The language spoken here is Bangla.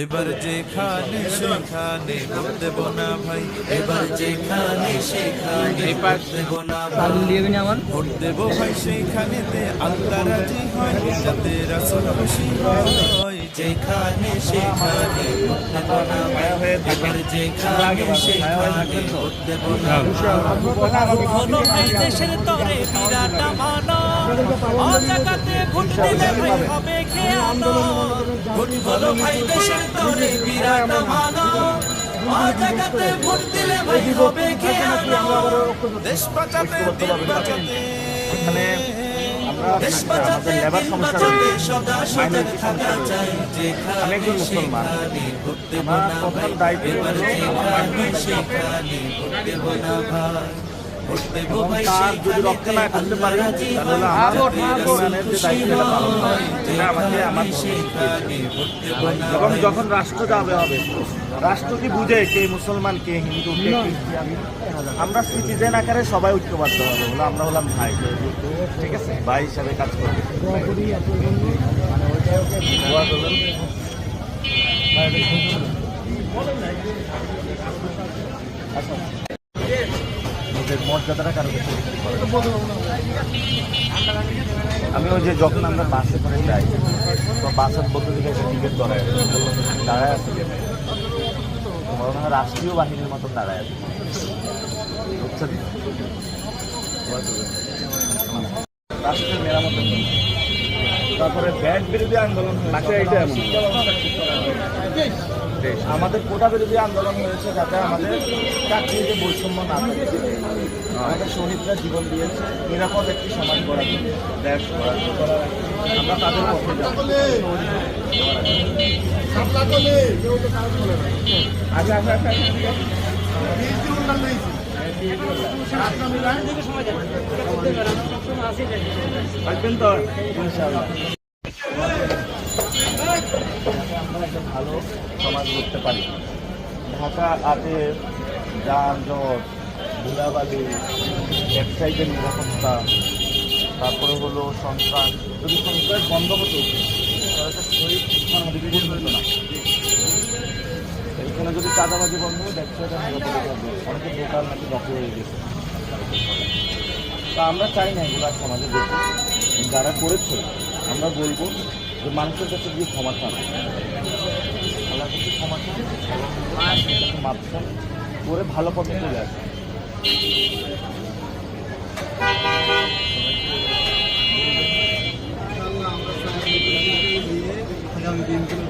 এবার যেখানে সেখানে ভোট দেব না ভাই, এবার যেখানে সেখানে ভোট দেব না ভাই, ভোট দেব ভাই সেইখানেতে আল্লাহ রাজি হয়, যাতে রাসূল খুশি হয়। যেখানে সেখানে ভোট দেব না ভাই, এবার যেখানে সেখানে ভোট দেব না ভাই। হলো ভাই দেশের তরে বিরাট মানো, অজাগাতে ভোট দিলে ভাই হবে খেয়ানো। ভোট হলো ভাই দেশের তরে বিরাট মানো, অজাগাতে ভোট দিলে ভাই হবে খেয়ানো। দেশ বাঁচাতে দিন বাঁচাতে, দেশ বাঁচাতে দিন বাঁচাতে সদা সজাগ থাকা চাই। যেখানে সেখানে ভোট দেব না ভাই, এবার যেখানে সেখানে ভোট দেব না ভাই। এবং যখন রাষ্ট্র যাবে হবে, রাষ্ট্র কি বুঝে কে মুসলমান কে হিন্দু কে খ্রিস্টান, আমরা সিটিজেন আকারে সবাই ঐক্যবদ্ধ হবে, বলে আমরা হলাম ভাই, ঠিক আছে, ভাই হিসাবে কাজ করবে। নিজের মর্যাদাটা কারো কাছে আমি ওই যে যখন আমরা বাসে করে যাই, তো বাসের বলতে দিকে একটা টিকিট দাঁড়ায় আছে, তোমার মনে হয় রাষ্ট্রীয় বাহিনীর মতন দাঁড়ায় আছে, বুঝছেন? রাষ্ট্রের মেরামতের জন্য। তারপরে ব্যাট বিরোধী আন্দোলন আমাদের কোটা বিরোধী আন্দোলন হয়েছে, যাতে আমাদের চাকরিতে বৈষম্য না থাকে। আমাদের শহীদরা জীবন দিয়েছে নিরাপদ একটি সমাজ গড়ার জন্য, দেশ গড়ার জন্য। আমরা তাদের পক্ষে থাকবেন তো ইনশাআল্লাহ। আমরা একটা ভালো সমাজ করতে পারি। ঢাকা আটের যানজট, ধুলাবালি, ব্যবসায়ীদের নিরাপত্তা, তারপরে হলো সন্ত্রাস। যদি সন্ত্রাস বন্ধ হতো তাহলে শহীদ অধিবেশন হতো না। এখানে যদি চাঁদাবাজি বন্ধ হয়, ব্যবসাটা নিরাপদে থাকবে। অনেকে দোকান নাকি দখল হয়ে গেছে। তা আমরা চাই না এগুলো আর সমাজে দেখবো। যারা করেছে আমরা বলবো যে মানুষের কাছে গিয়ে ক্ষমা চান, আল্লাহর কাছে ক্ষমা চান, মাপ চান, করে ভালো পথে চলে আসে। আগামী দিনগুলো